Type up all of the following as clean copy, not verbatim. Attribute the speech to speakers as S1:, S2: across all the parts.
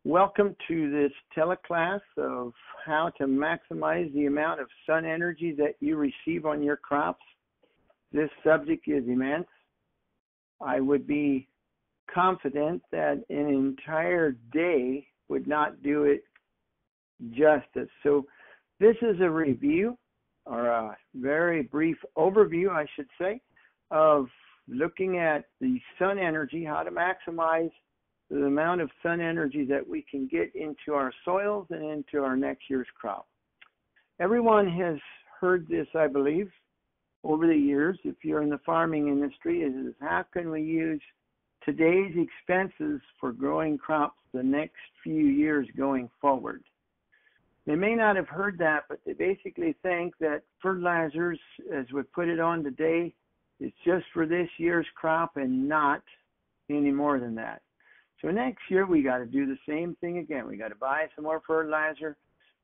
S1: Welcome to this teleclass of how to maximize the amount of sun energy that you receive on your crops. This subject is immense. I would be confident that an entire day would not do it justice. So this is a review, or a very brief overview, I should say, of looking at the sun energy, how to maximize the amount of sun energy that we can get into our soils and into our next year's crop. Everyone has heard this, I believe, over the years, if you're in the farming industry, is how can we use today's expenses for growing crops the next few years going forward? They may not have heard that, but they basically think that fertilizers, as we put it on today, is just for this year's crop and not any more than that. So next year, we got to do the same thing again. We got to buy some more fertilizer.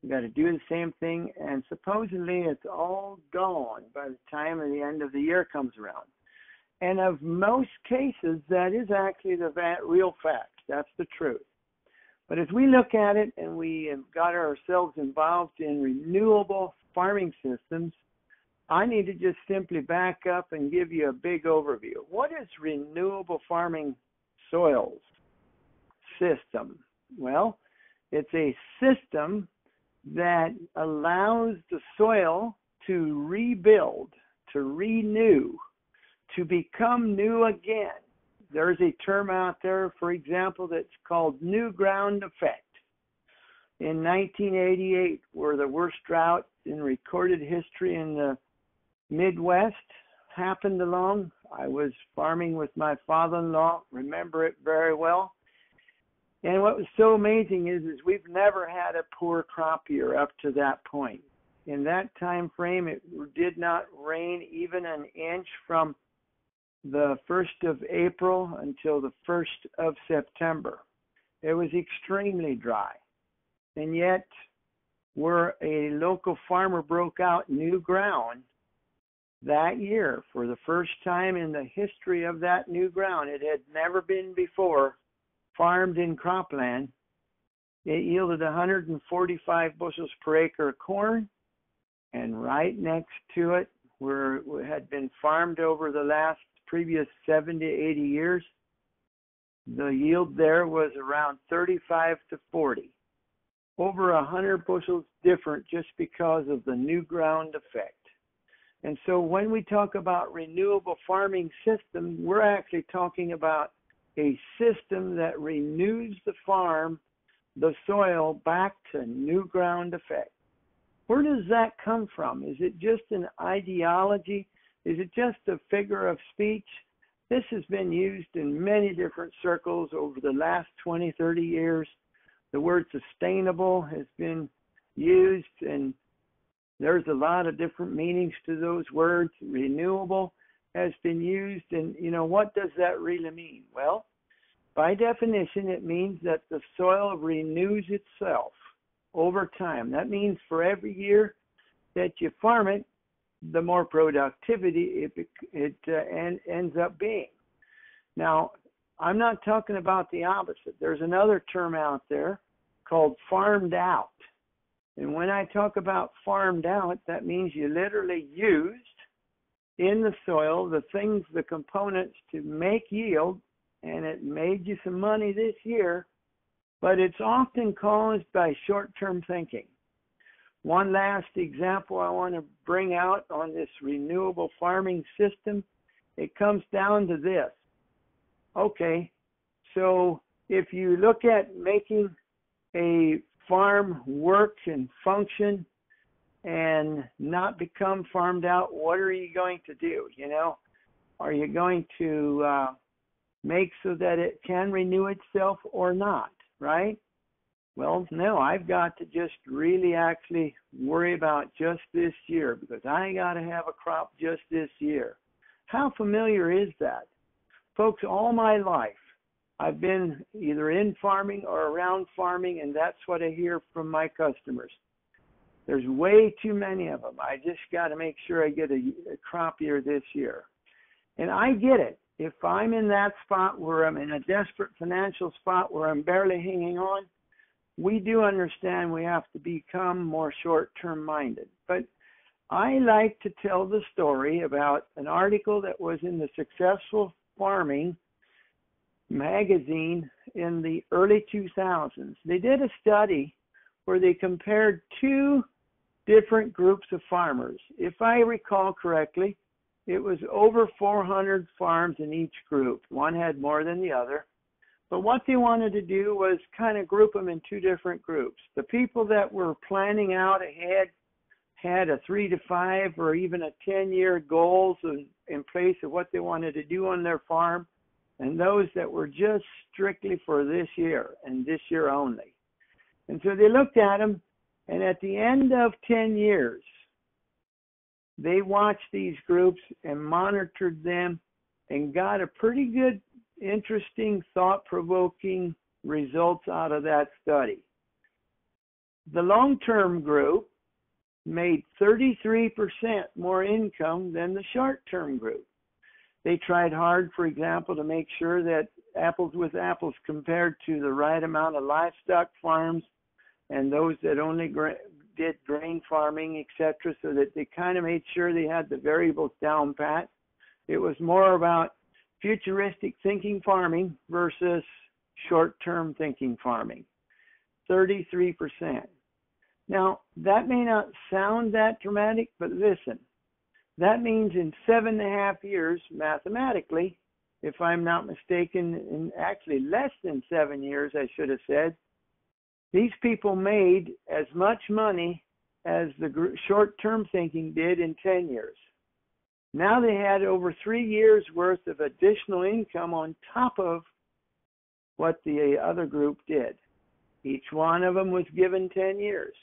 S1: We got to do the same thing, and supposedly it's all gone by the time of the end of the year comes around. And of most cases, that is actually the real fact. That's the truth. But as we look at it and we have got ourselves involved in renewable farming systems, I need to just simply back up and give you a big overview. What is renewable farming soils system? Well, it's a system that allows the soil to rebuild, to renew, to become new again. There's a term out there, for example, that's called new ground effect. In 1988, where the worst drought in recorded history in the Midwest happened along, I was farming with my father-in-law, remember it very well. And what was so amazing is we've never had a poor crop year up to that point. In that time frame, it did not rain even an inch from the 1st of April until the 1st of September. It was extremely dry. And yet, where a local farmer broke out new ground that year for the first time in the history of that new ground, it had never been before farmed in cropland. It yielded 145 bushels per acre of corn, and right next to it, where it had been farmed over the previous 70 to 80 years, the yield there was around 35 to 40. Over 100 bushels different just because of the new ground effect. And so when we talk about renewable farming system, we're actually talking about a system that renews the farm, the soil, back to new ground effect. Where does that come from? Is it just an ideology? Is it just a figure of speech? This has been used in many different circles over the last 20, 30 years. The word sustainable has been used, and there's a lot of different meanings to those words. Renewable has been used, and what does that really mean? Well, by definition, it means that the soil renews itself over time. That means for every year that you farm it, the more productivity it ends up being. Now, I'm not talking about the opposite. There's another term out there called farmed out. And when I talk about farmed out, that means you literally used in the soil the things, the components to make yield, and it made you some money this year, but it's often caused by short-term thinking. One last example I want to bring out on this renewable farming system, it comes down to this. Okay, so if you look at making a farm work and function and not become farmed out, what are you going to do? Are you going to make so that it can renew itself or not, right? Well, no, I've got to just really actually worry about just this year because I got to have a crop just this year. How familiar is that? Folks, all my life, I've been either in farming or around farming, and that's what I hear from my customers. There's way too many of them. I just got to make sure I get a crop year this year. And I get it. If I'm in that spot where I'm in a desperate financial spot where I'm barely hanging on, we do understand we have to become more short-term minded. But I like to tell the story about an article that was in the Successful Farming magazine in the early 2000s. They did a study where they compared two different groups of farmers. If I recall correctly, it was over 400 farms in each group. One had more than the other. But what they wanted to do was kind of group them in two different groups. The people that were planning out ahead had a 3 to 5 or even a 10-year goals in place of what they wanted to do on their farm, and those that were just strictly for this year and this year only. And so they looked at them, and at the end of 10 years, they watched these groups and monitored them and got a pretty good, interesting, thought-provoking results out of that study. The long-term group made 33% more income than the short-term group. They tried hard, for example, to make sure that apples with apples compared to the right amount of livestock farms and those that only did grain farming, etc., so that they kind of made sure they had the variables down pat. It was more about futuristic thinking farming versus short-term thinking farming. 33%. Now, that may not sound that dramatic, but listen, that means in 7.5 years, mathematically, if I'm not mistaken, in actually less than 7 years, I should have said, these people made as much money as the short-term thinking did in 10 years. Now they had over 3 years worth of additional income on top of what the other group did. Each one of them was given 10 years.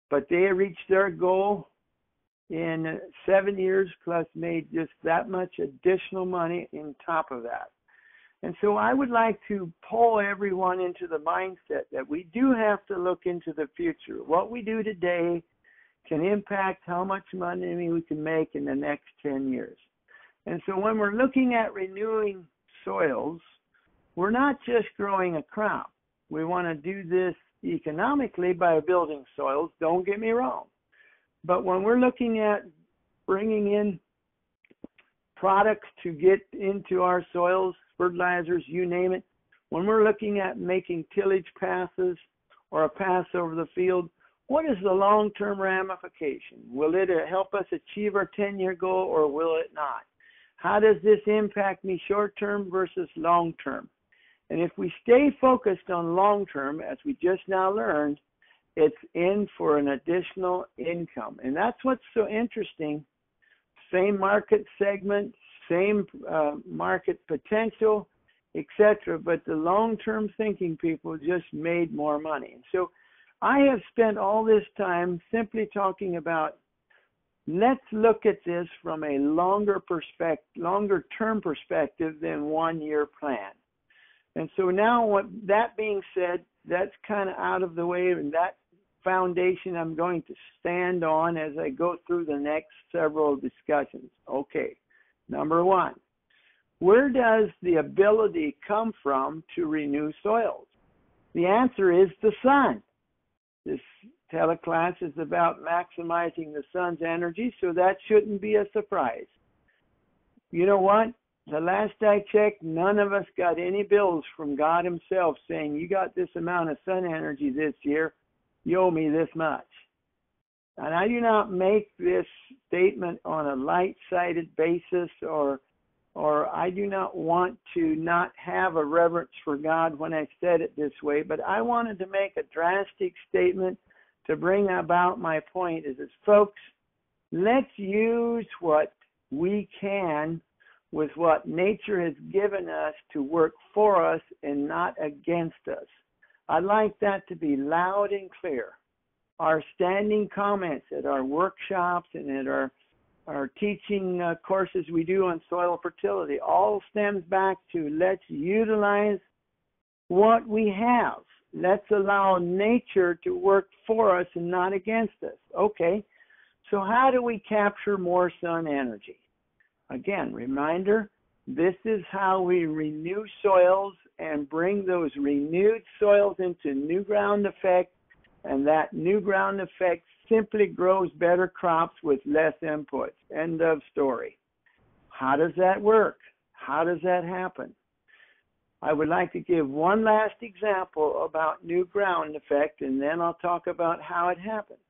S1: But they reached their goal in 7 years plus made just that much additional money on top of that. And so I would like to pull everyone into the mindset that we do have to look into the future. What we do today can impact how much money we can make in the next 10 years. And so when we're looking at renewing soils, we're not just growing a crop. We want to do this economically by building soils, don't get me wrong. But when we're looking at bringing in products to get into our soils, fertilizers, you name it, when we're looking at making tillage passes or a pass over the field, what is the long-term ramification? Will it help us achieve our 10-year goal or will it not? How does this impact me short-term versus long-term? And if we stay focused on long-term, as we just now learned, it's in for an additional income. And that's what's so interesting. Same market segment, same market potential, etc. But the long-term thinking people just made more money. And so I have spent all this time simply talking about, let's look at this from a longer-term perspective than 1 year plan. And so now, that being said, that's kind of out of the way, and that foundation I'm going to stand on as I go through the next several discussions. Okay, number one, where does the ability come from to renew soils? The answer is the sun. This teleclass is about maximizing the sun's energy, so that shouldn't be a surprise. You know what? The last I checked, none of us got any bills from God himself saying, you got this amount of sun energy this year, you owe me this much. And I do not make this statement on a light-sided basis or I do not want to not have a reverence for God when I said it this way, but I wanted to make a drastic statement to bring about my point is, folks, let's use what we can with what nature has given us to work for us and not against us. I'd like that to be loud and clear. Our standing comments at our workshops and at our teaching courses we do on soil fertility all stems back to let's utilize what we have. Let's allow nature to work for us and not against us. Okay, so how do we capture more sun energy? Again, reminder, This is how we renew soils and bring those renewed soils into new ground effect, and that new ground effect simply grows better crops with less inputs. End of story. How does that work? How does that happen? I would like to give one last example about new ground effect, and then I'll talk about how it happens.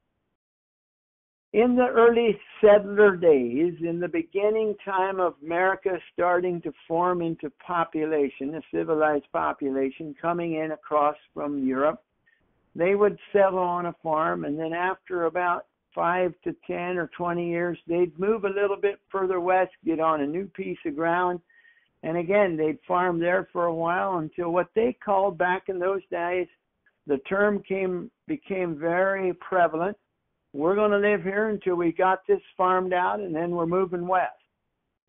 S1: In the early settler days, in the beginning time of America starting to form into population, a civilized population coming in across from Europe, they would settle on a farm, and then after about 5 to 10 or 20 years, they'd move a little bit further west, get on a new piece of ground, and again, they'd farm there for a while until what they called back in those days, the term became very prevalent. We're going to live here until we got this farmed out, and then we're moving west.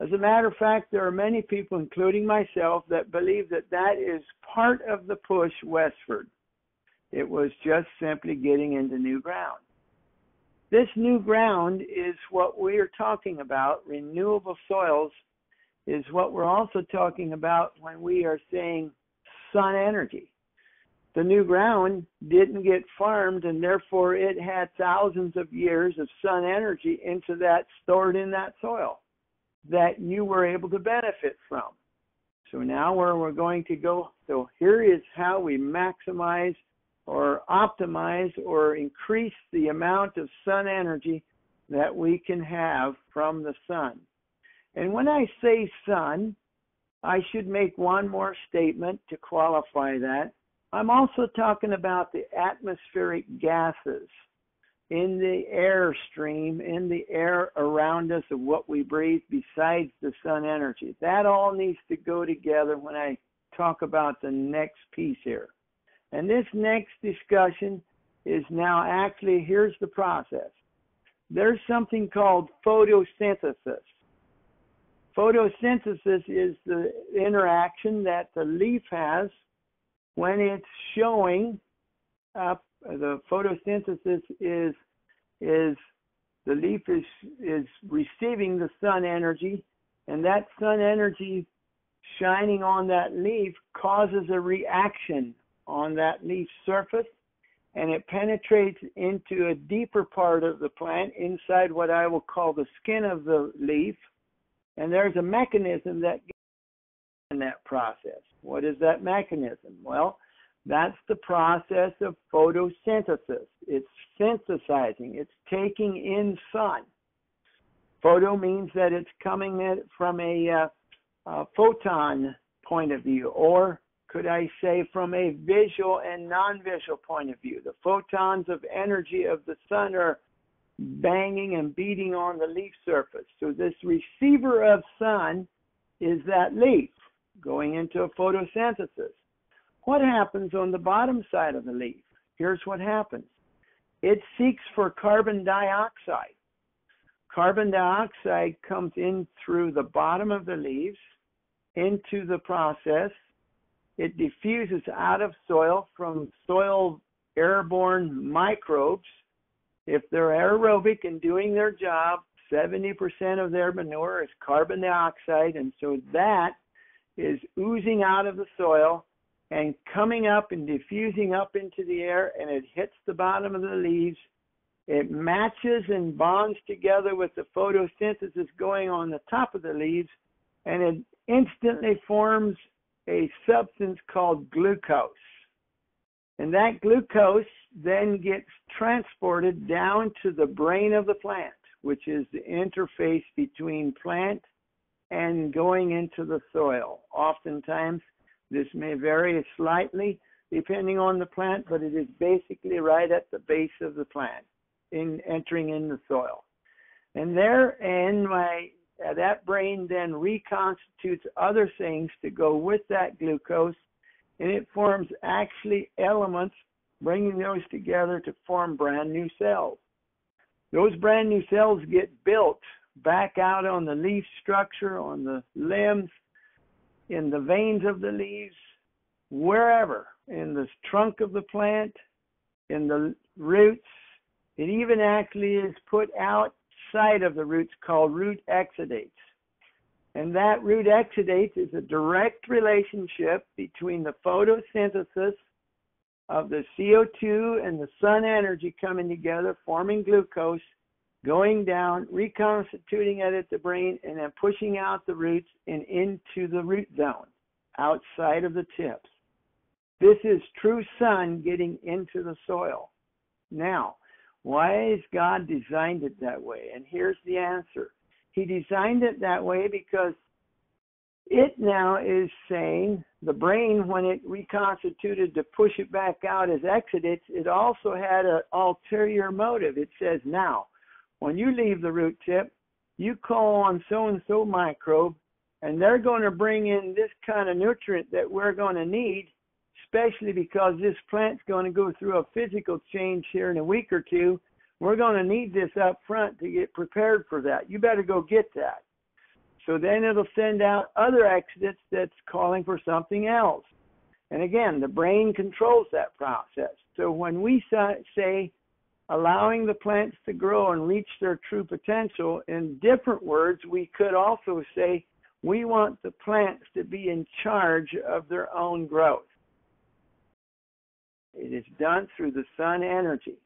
S1: As a matter of fact, there are many people, including myself, that believe that that is part of the push westward. It was just simply getting into new ground. This new ground is what we are talking about. Renewable soils is what we're also talking about when we are saying sun energy. The new ground didn't get farmed, and therefore it had thousands of years of sun energy into that, stored in that soil that you were able to benefit from. So now where we're going to go, so here is how we maximize or optimize or increase the amount of sun energy that we can have from the sun. And when I say sun, I should make one more statement to qualify that. I'm also talking about the atmospheric gases in the air stream, in the air around us of what we breathe besides the sun energy. That all needs to go together when I talk about the next piece here. And this next discussion is now actually, here's the process. There's something called photosynthesis. Photosynthesis is the interaction that the leaf has when it's showing up. The photosynthesis is the leaf is receiving the sun energy, and that sun energy shining on that leaf causes a reaction on that leaf surface, and it penetrates into a deeper part of the plant inside what I will call the skin of the leaf, and there's a mechanism that gets in that process. What is that mechanism? Well, that's the process of photosynthesis. It's synthesizing. It's taking in sun. Photo means that it's coming in from a photon point of view, or could I say from a visual and non-visual point of view. The photons of energy of the sun are banging and beating on the leaf surface. So this receiver of sun is that leaf going into a photosynthesis. What happens on the bottom side of the leaf? Here's what happens. It seeks for carbon dioxide. Carbon dioxide comes in through the bottom of the leaves into the process. It diffuses out of soil from soil airborne microbes. If they're aerobic and doing their job, 70% of their manure is carbon dioxide, and so that is oozing out of the soil and coming up and diffusing up into the air, and it hits the bottom of the leaves. It matches and bonds together with the photosynthesis going on the top of the leaves, and it instantly forms a substance called glucose. And that glucose then gets transported down to the brain of the plant, which is the interface between plant and going into the soil. Oftentimes, this may vary slightly depending on the plant, but it is basically right at the base of the plant, entering in the soil. And that brain then reconstitutes other things to go with that glucose, and it forms actually elements, bringing those together to form brand new cells. Those brand new cells get built back out on the leaf structure, on the limbs, in the veins of the leaves, wherever, in the trunk of the plant, in the roots. It even actually is put outside of the roots, called root exudates. And that root exudates is a direct relationship between the photosynthesis of the CO2 and the sun energy coming together, forming glucose, going down, reconstituting it at the brain, and then pushing out the roots and into the root zone, outside of the tips. This is true sun getting into the soil. Now, why has God designed it that way? And here's the answer. He designed it that way because it now is saying, the brain, when it reconstituted to push it back out as exudates, it also had an ulterior motive. It says, now, when you leave the root tip, you call on so-and-so microbe, and they're going to bring in this kind of nutrient that we're going to need, especially because this plant's going to go through a physical change here in a week or two. We're going to need this up front to get prepared for that. You better go get that. So then it'll send out other exudates that's calling for something else. And again, the brain controls that process. So when we say allowing the plants to grow and reach their true potential, in different words, we could also say we want the plants to be in charge of their own growth. It is done through the sun energy.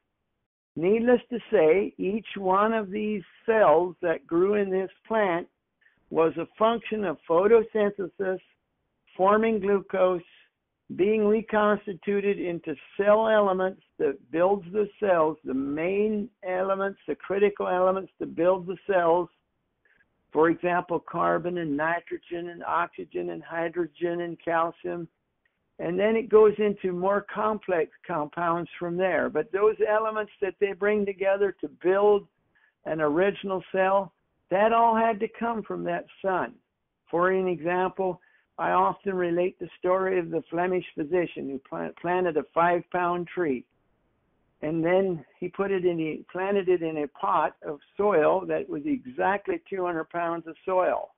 S1: Needless to say, each one of these cells that grew in this plant was a function of photosynthesis, forming glucose, being reconstituted into cell elements that builds the cells, the main elements, the critical elements to build the cells. For example, carbon and nitrogen and oxygen and hydrogen and calcium. And then it goes into more complex compounds from there. But those elements that they bring together to build an original cell, that all had to come from that sun. For an example, I often relate the story of the Flemish physician who planted a 5-pound tree. And then he planted it in a pot of soil that was exactly 200 pounds of soil.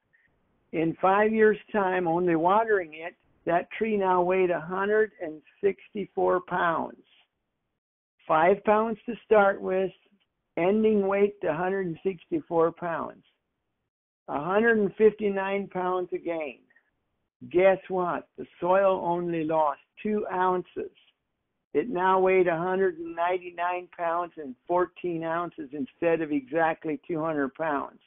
S1: In 5 years' time, only watering it, that tree now weighed 164 pounds. 5 pounds to start with, ending weight to 164 pounds. 159 pounds a gain. Guess what? The soil only lost 2 ounces. It now weighed 199 pounds and 14 ounces instead of exactly 200 pounds.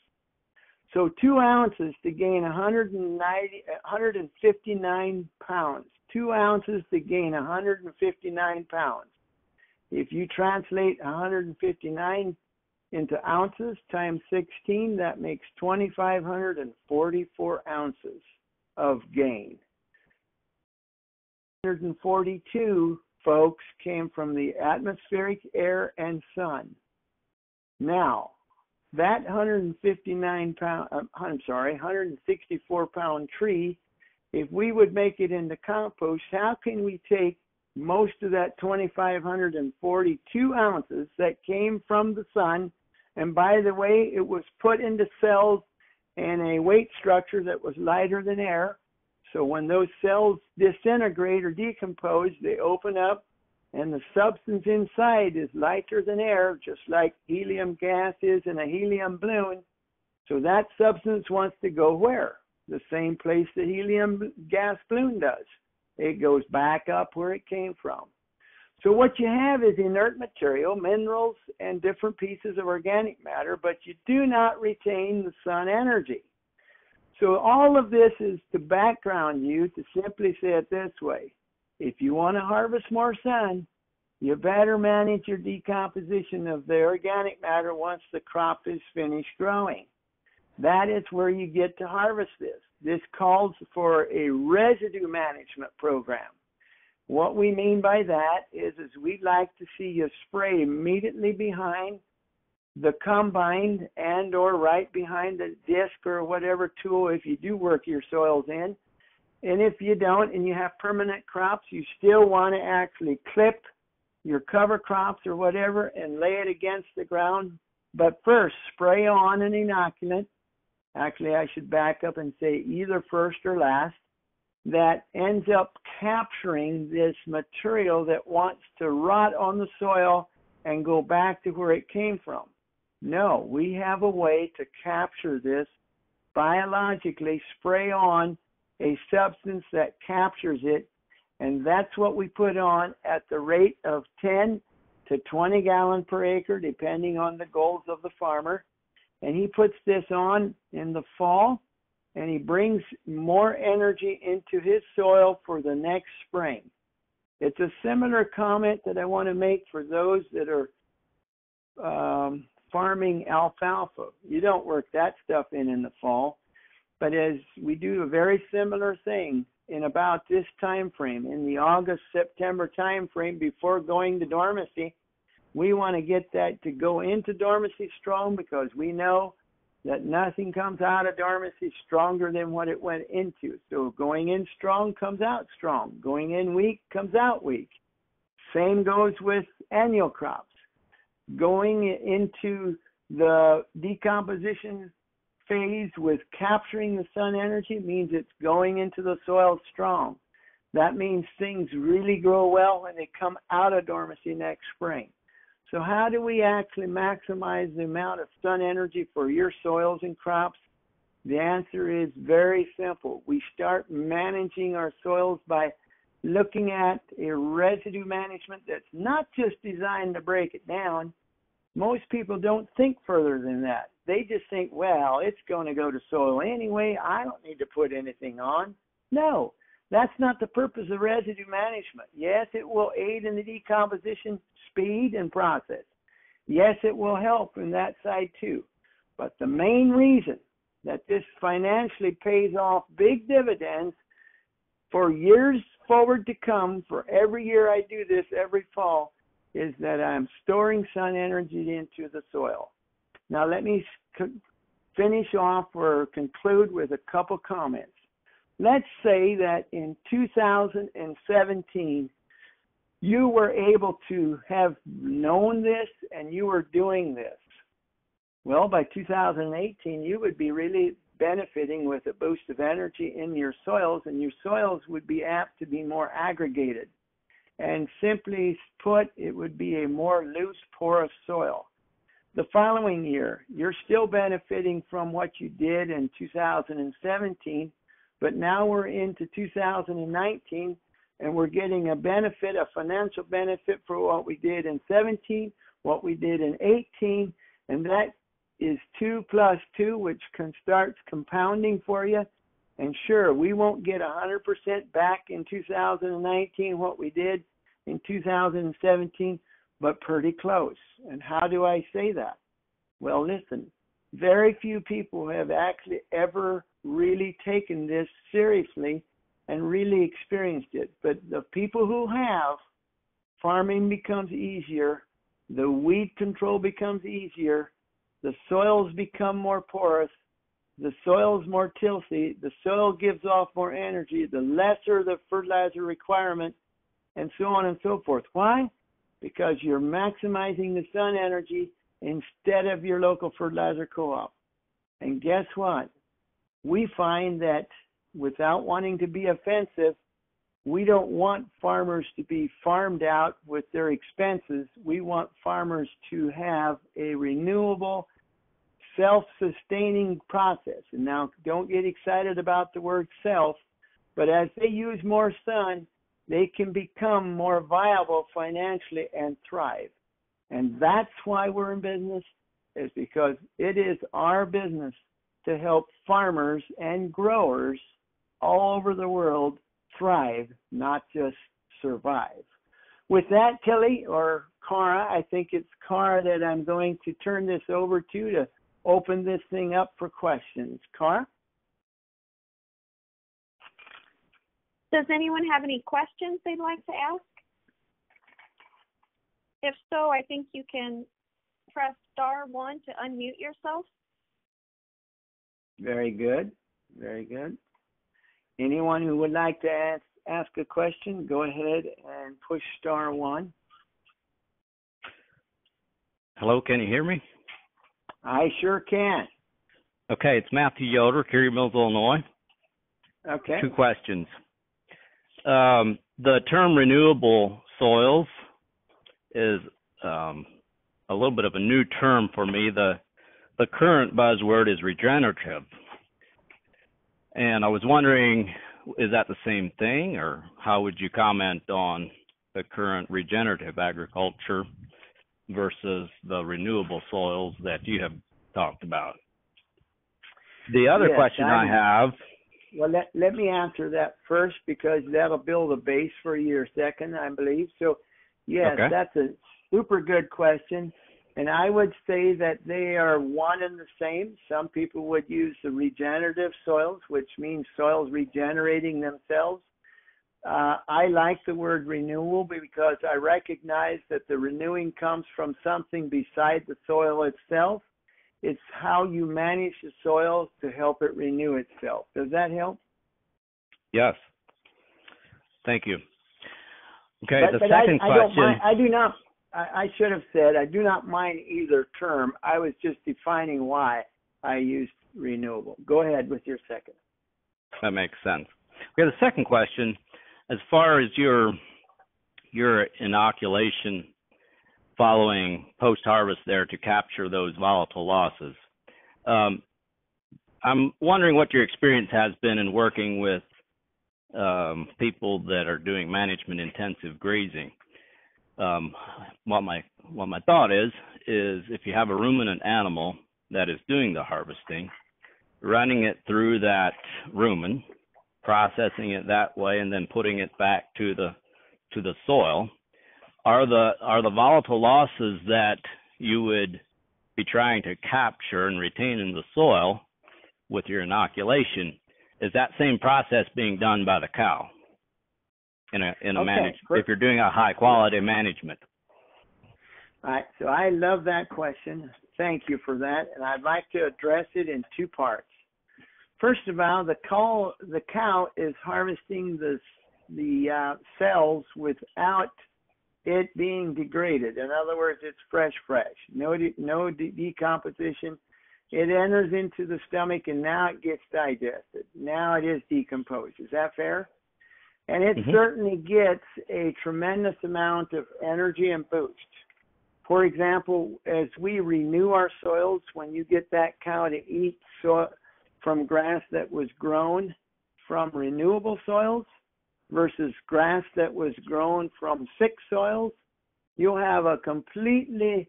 S1: So 2 ounces to gain 159 pounds. 2 ounces to gain 159 pounds. If you translate 159 into ounces times 16, that makes 2,544 ounces of gain. 142, folks, came from the atmospheric air and sun. Now, that 164 pound tree, if we would make it into compost, how can we take most of that 2,542 ounces that came from the sun, and by the way, it was put into cells and a weight structure that was lighter than air. So when those cells disintegrate or decompose, they open up, and the substance inside is lighter than air, just like helium gas is in a helium balloon. So that substance wants to go where? The same place the helium gas balloon does. It goes back up where it came from. So what you have is inert material, minerals, and different pieces of organic matter, but you do not retain the sun energy. So all of this is to background you to simply say it this way. If you want to harvest more sun, you better manage your decomposition of the organic matter once the crop is finished growing. That is where you get to harvest this. This calls for a residue management program. What we mean by that is we'd like to see you spray immediately behind the combine and or right behind the disc or whatever tool if you do work your soils in. And if you don't and you have permanent crops, you still want to actually clip your cover crops or whatever and lay it against the ground. But first, spray on an inoculant. Actually, I should back up and say either first or last. That ends up capturing this material that wants to rot on the soil and go back to where it came from. No, we have a way to capture this biologically spray on a substance that captures it, and that's what we put on at the rate of 10 to 20 gallon per acre, depending on the goals of the farmer. And he puts this on in the fall, and he brings more energy into his soil for the next spring. It's a similar comment that I want to make for those that are farming alfalfa. You don't work that stuff in the fall, but as we do a very similar thing in about this time frame, in the August-September time frame before going to dormancy, we want to get that to go into dormancy strong, because we know that nothing comes out of dormancy stronger than what it went into. So going in strong comes out strong. Going in weak comes out weak. Same goes with annual crops. Going into the decomposition phase with capturing the sun energy means it's going into the soil strong. That means things really grow well when they come out of dormancy next spring. So how do we actually maximize the amount of sun energy for your soils and crops? The answer is very simple. We start managing our soils by looking at a residue management that's not just designed to break it down. Most people don't think further than that. They just think, well, it's going to go to soil anyway. I don't need to put anything on. No, that's not the purpose of residue management. Yes, it will aid in the decomposition speed and process. Yes, it will help in that side too. But the main reason that this financially pays off big dividends for years forward to come, for every year I do this every fall, is that I'm storing sun energy into the soil. Now let me finish off or conclude with a couple comments. Let's say that in 2017, you were able to have known this and you were doing this. Well, by 2018, you would be really benefiting with a boost of energy in your soils, and your soils would be apt to be more aggregated. And simply put, it would be a more loose, porous soil. The following year, you're still benefiting from what you did in 2017, but now we're into 2019, and we're getting a benefit, a financial benefit for what we did in 17, what we did in 18, and that is 2 plus 2, which starts compounding for you. And sure, we won't get 100% back in 2019 what we did in 2017, but pretty close. And how do I say that? Well, listen, very few people have actually ever really taken this seriously and really experienced it. But the people who have, farming becomes easier, the weed control becomes easier, the soils become more porous, the soil's more tilthy, the soil gives off more energy, the lesser the fertilizer requirement, and so on and so forth. Why? Because you're maximizing the sun energy instead of your local fertilizer co-op. And guess what? We find that without wanting to be offensive, we don't want farmers to be farmed out with their expenses. We want farmers to have a renewable, self-sustaining process. And now, don't get excited about the word self, but as they use more sun, they can become more viable financially and thrive. And that's why we're in business, is because it is our business to help farmers and growers all over the world thrive, not just survive. With that, Kelly, or Cara, I think it's Cara that I'm going to turn this over to open this thing up for questions. Cara?
S2: Does anyone have any questions they'd like to ask? If so, I think you can press *1 to unmute yourself.
S1: Very good. Very good. Anyone who would like to ask a question, go ahead and push *1.
S3: Hello, can you hear me?
S1: I sure can.
S3: Okay, it's Matthew Yoder, Curie Mills, Illinois.
S1: Okay.
S3: 2 questions. The term renewable soils is a little bit of a new term for me. The current buzzword is regenerative. And I was wondering, is that the same thing, or how would you comment on the current regenerative agriculture versus the renewable soils that you have talked about? The other question I have.
S1: Well, let me answer that first, because that'll build a base for your second, I believe. So, yes,
S3: Okay.
S1: That's a super good question. And I would say that they are one and the same. Some people would use the regenerative soils, which means soils regenerating themselves. I like the word renewable because I recognize that the renewing comes from something beside the soil itself. It's how you manage the soil to help it renew itself. Does that help?
S3: Yes. Thank you. Okay,
S1: But
S3: the second question.
S1: I should have said, I do not mind either term. I was just defining why I used renewable. Go ahead with your second.
S3: That makes sense. Okay, the second question, as far as your inoculation following post-harvest there to capture those volatile losses, I'm wondering what your experience has been in working with people that are doing management-intensive grazing. What my thought is if you have a ruminant animal that is doing the harvesting, running it through that rumen, processing it that way, and then putting it back to the soil, are the volatile losses that you would be trying to capture and retain in the soil with your inoculation, is that same process being done by the cow in a if you're doing a high quality management?
S1: All right, so I love that question. Thank you for that, and I'd like to address it in two parts. First of all, the cow is harvesting the cells without it being degraded. In other words, it's fresh. No decomposition. It enters into the stomach, and now it gets digested. Now it is decomposed. Is that fair? And it certainly gets a tremendous amount of energy and boost. For example, as we renew our soils, when you get that cow to eat from grass that was grown from renewable soils versus grass that was grown from sick soils, you'll have a completely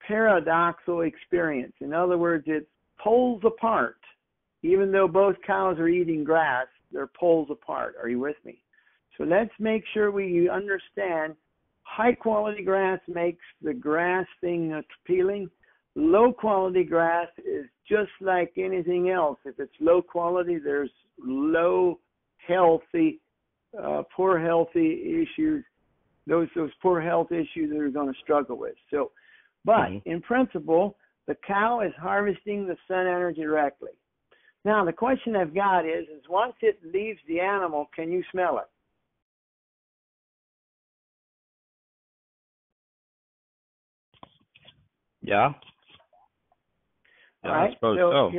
S1: paradoxical experience. In other words, it's poles apart. Even though both cows are eating grass, they're poles apart. Are you with me? So let's make sure we understand high quality grass makes the grass thing appealing. Low quality grass is just like anything else. If it's low quality, there's low healthy, poor healthy issues. Those poor health issues they're going to struggle with. So, but in principle, the cow is harvesting the sun energy directly. Now, the question I've got is once it leaves the animal, can you smell it?
S3: Yeah.
S1: All right.
S3: I suppose so.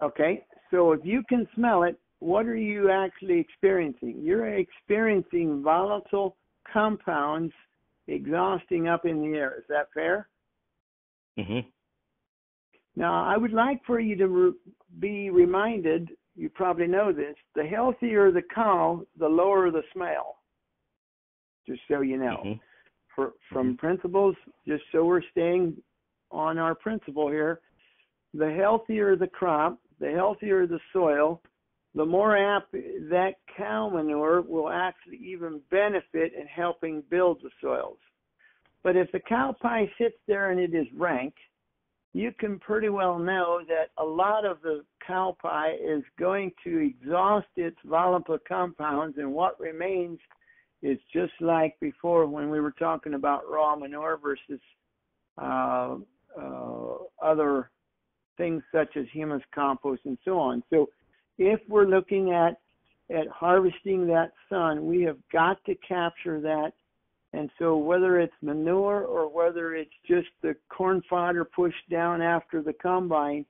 S1: Okay. So if you can smell it, what are you actually experiencing? You're experiencing volatile compounds exhausting up in the air. Is that fair?
S3: Mm-hmm.
S1: Now, I would like for you to be reminded, you probably know this, the healthier the cow, the lower the smell, just so you know. From principles, just so we're staying on our principle here, the healthier the crop, the healthier the soil, the more apt that cow manure will actually even benefit in helping build the soils. But if the cow pie sits there and it is rank, you can pretty well know that a lot of the cow pie is going to exhaust its volatile compounds, and what remains is just like before when we were talking about raw manure versus other things such as humus compost and so on. So if we're looking at harvesting that sun, we have got to capture that. And so whether it's manure or whether it's just the corn fodder pushed down after the combine,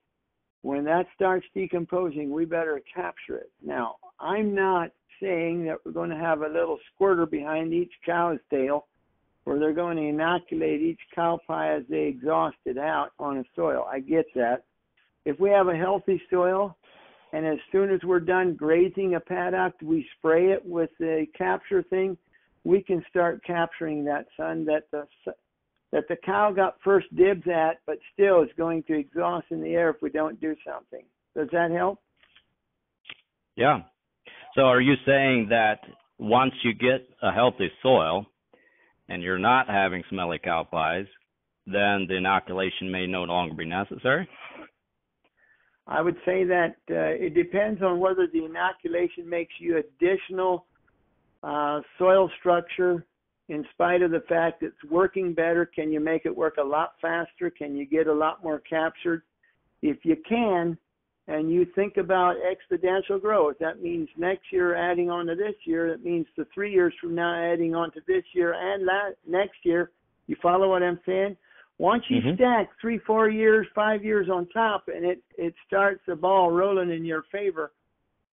S1: when that starts decomposing, we better capture it. Now, I'm not saying that we're going to have a little squirter behind each cow's tail where they're going to inoculate each cow pie as they exhaust it out on a soil. I get that. If we have a healthy soil and as soon as we're done grazing a paddock, we spray it with the capture thing. We can start capturing that sun that the cow got first dibs at, but still is going to exhaust in the air if we don't do something. Does that help?
S3: Yeah. So are you saying that once you get a healthy soil and you're not having smelly cow pies, then the inoculation may no longer be necessary?
S1: I would say that it depends on whether the inoculation makes you additional soil structure in spite of the fact it's working better. Can you make it work a lot faster? Can you get a lot more captured? If you can, and you think about exponential growth, that means next year adding on to this year. That means the 3 years from now adding on to this year and next year. You follow what I'm saying? Once you stack 3, 4 years, 5 years on top, and it starts the ball rolling in your favor,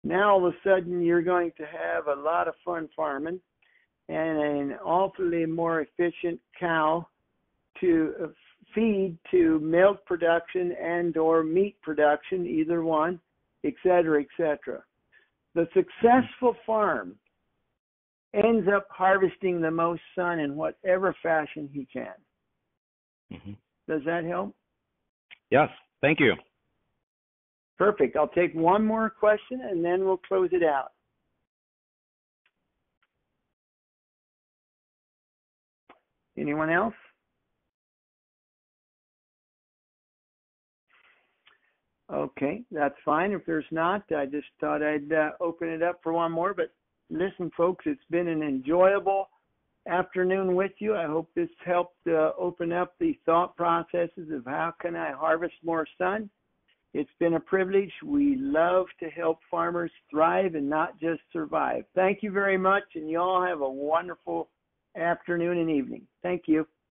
S1: now all of a sudden you're going to have a lot of fun farming and an awfully more efficient cow to feed to milk production and or meat production, either one, et cetera, et cetera. The successful farm ends up harvesting the most sun in whatever fashion he can. Does that help?
S3: Yes, thank you.
S1: Perfect. I'll take one more question and then we'll close it out. Anyone else? Okay, that's fine. If there's not, I just thought I'd open it up for one more. But listen, folks, it's been an enjoyable afternoon with you. I hope this helped open up the thought processes of how can I harvest more sun. It's been a privilege. We love to help farmers thrive and not just survive. Thank you very much, and you all have a wonderful afternoon and evening. Thank you.